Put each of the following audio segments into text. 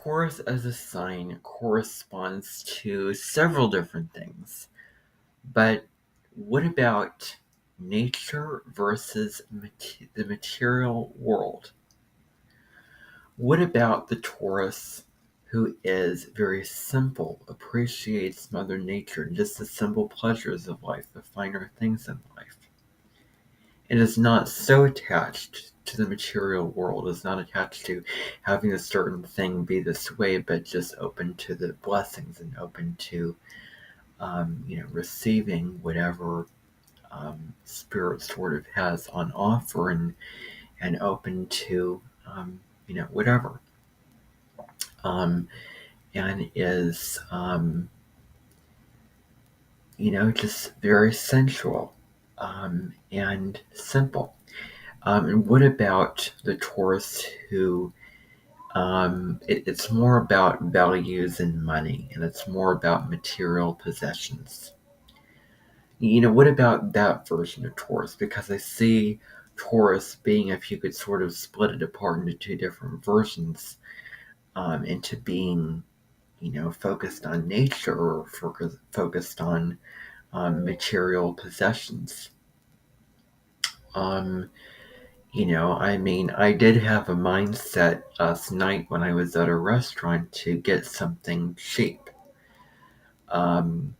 Taurus as a sign corresponds to several different things, but what about nature versus the material world? What about the Taurus who is very simple, appreciates Mother Nature and just the simple pleasures of life, the finer things in life? It is not so attached to the material world, is not attached to having a certain thing be this way, but just open to the blessings and open to, receiving whatever Spirit sort of has on offer and open to, whatever. Um, and is, just very sensual and simple. And what about the Taurus who it's more about values and money, and it's more about material possessions? What about that version of Taurus? Because I see Taurus being, if you could sort of split it apart into two different versions, into being, focused on nature or focused on material possessions. Um, I did have a mindset last night when I was at a restaurant to get something cheap. Um,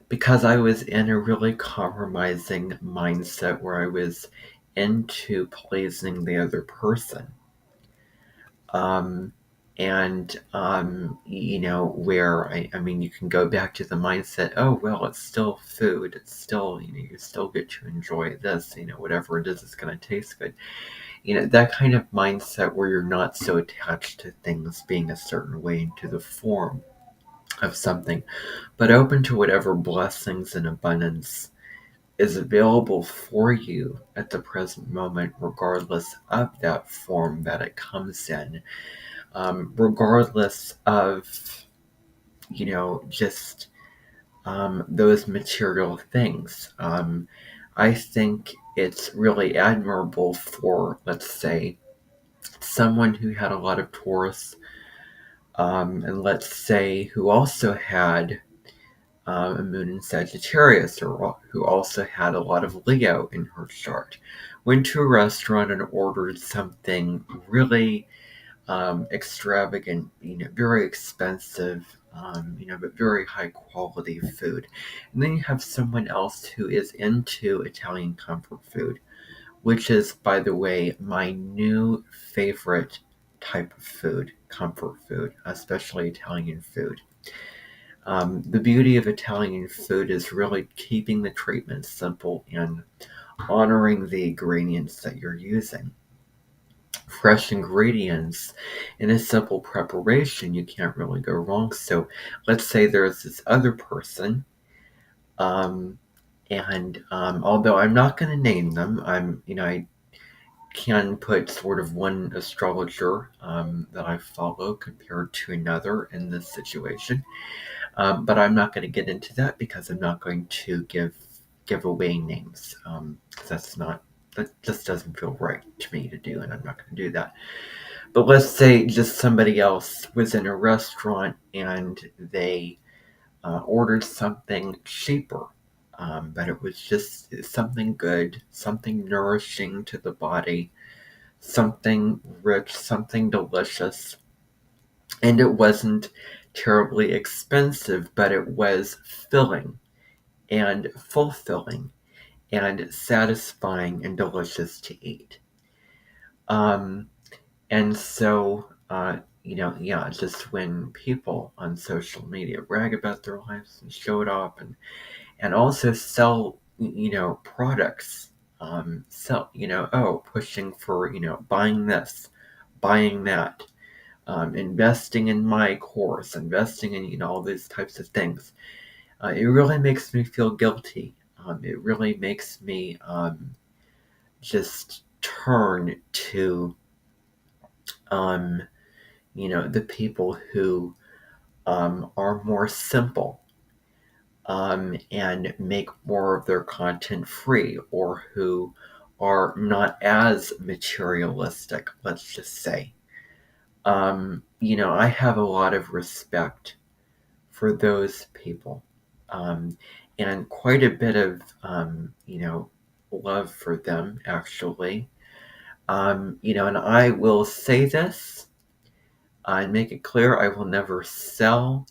because I was in a really compromising mindset where I was into pleasing the other person. Um, where you can go back to the mindset, oh, well, it's still food. It's still, you still get to enjoy this, whatever it is, it's going to taste good. That kind of mindset where you're not so attached to things being a certain way into the form of something, but open to whatever blessings and abundance is available for you at the present moment, regardless of that form that it comes in, regardless of, just those material things. I think it's really admirable for, let's say, someone who had a lot of Taurus, and let's say who also had a moon in Sagittarius, or who also had a lot of Leo in her chart, went to a restaurant and ordered something really extravagant, very expensive, but very high quality food. And then you have someone else who is into Italian comfort food, which is, by the way, my new favorite type of food, comfort food, especially Italian food. The beauty of Italian food is really keeping the treatment simple and honoring the ingredients that you're using. Fresh ingredients in a simple preparation, you can't really go wrong. So let's say there's this other person, um, and although I'm not going to name them, I can put sort of one astrologer that I follow compared to another in this situation. But I'm not going to get into that because I'm not going to give away names. 'Cause that just doesn't feel right to me to do, and I'm not going to do that. But let's say just somebody else was in a restaurant and they ordered something cheaper, but it was just something good, something nourishing to the body, something rich, something delicious. And it wasn't terribly expensive, but it was filling and fulfilling and satisfying and delicious to eat. Um, and so, yeah, just when people on social media brag about their lives and show it off, and also sell, products, sell, pushing for, buying this, buying that, investing in my course, investing in, all these types of things. It really makes me feel guilty. It really makes me just turn to, um, the people who are more simple, and make more of their content free, or who are not as materialistic, let's just say. I have a lot of respect for those people, and quite a bit of, love for them, actually. And I will say this and make it clear, I will never sell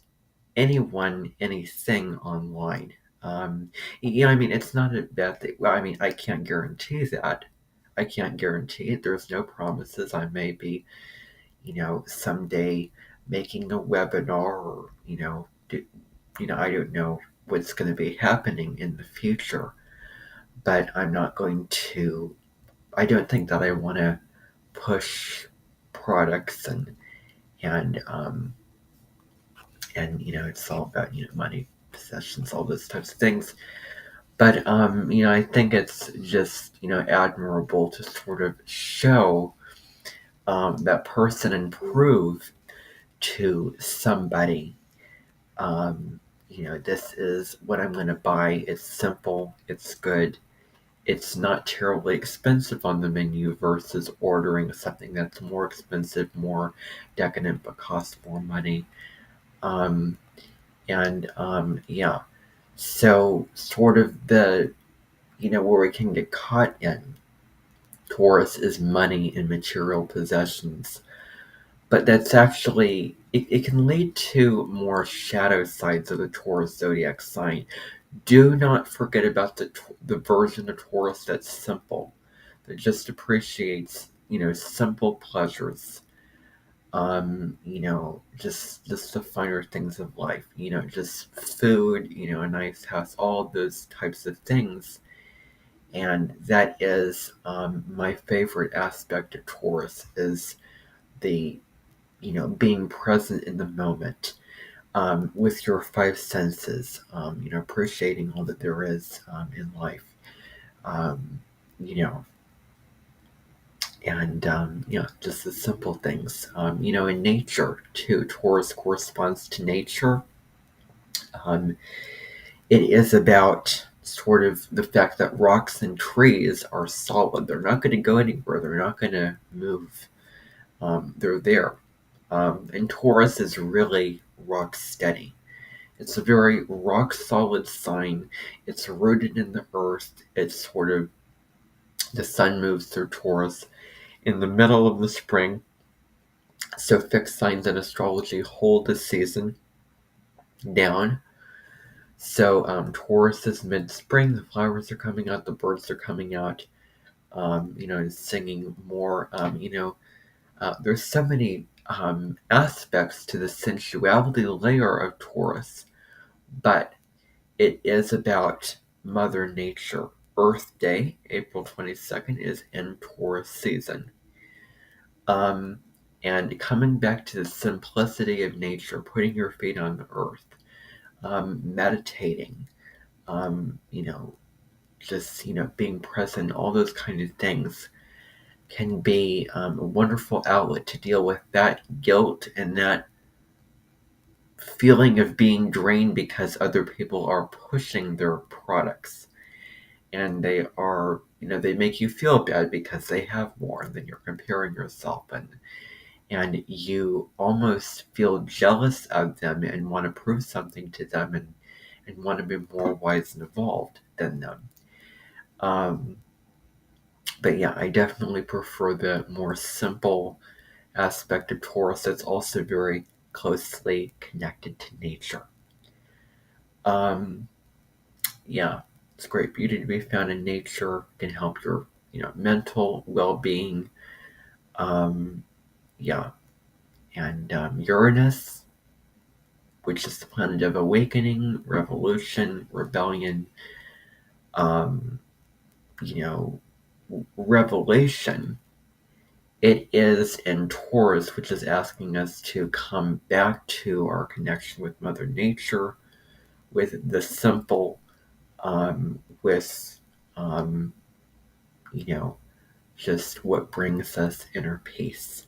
anyone anything online. It's not a bad thing. Well, I can't guarantee that. I can't guarantee it. There's no promises. I may be, someday making a webinar, or, I don't know what's going to be happening in the future, but I'm not going to, I don't think that I want to push products and it's all about, money, possessions, all those types of things. But, I think it's just, admirable to sort of show that person and prove to somebody, this is what I'm going to buy. It's simple, it's good, it's not terribly expensive on the menu versus ordering something that's more expensive, more decadent, but costs more money. Um, yeah. So, sort of where we can get caught in Taurus is money and material possessions. But that's actually, it can lead to more shadow sides of the Taurus zodiac sign. Do not forget about the version of Taurus that's simple, that just appreciates, simple pleasures. Just the finer things of life, just food, a nice house, all those types of things. And that is my favorite aspect of Taurus is the, being present in the moment, with your five senses, appreciating all that there is in life. Um, you know, and just the simple things. In nature too, Taurus corresponds to nature. Um, it is about sort of the fact that rocks and trees are solid. They're not going to go anywhere. They're not going to move. They're there. And Taurus is really rock steady. It's a very rock solid sign. It's rooted in the earth. It's sort of, the sun moves through Taurus in the middle of the spring. So fixed signs in astrology hold the season down. So Taurus is mid-spring. The flowers are coming out. The birds are coming out. And singing more. There's so many aspects to the sensuality layer of Taurus, but it is about Mother Nature. Earth Day, April 22nd, is in Taurus season. And coming back to the simplicity of nature, putting your feet on the earth, meditating, um, you know, just, being present, all those kind of things can be a wonderful outlet to deal with that guilt and that feeling of being drained because other people are pushing their products, and they make you feel bad because they have more, and then you're comparing yourself, and you almost feel jealous of them and want to prove something to them, and want to be more wise and evolved than them. um, but yeah, I definitely prefer the more simple aspect of Taurus that's also very closely connected to nature. Um, yeah, it's great beauty to be found in nature, can help your, mental well-being. Um, yeah, and Uranus, which is the planet of awakening, revolution, rebellion, um, you know, revelation. It is in Taurus, which is asking us to come back to our connection with Mother Nature, with the simple, with, um, you know, just what brings us inner peace.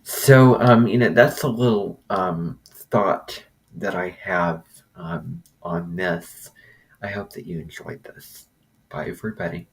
So, that's a little thought that I have on this. I hope that you enjoyed this. Bye, everybody.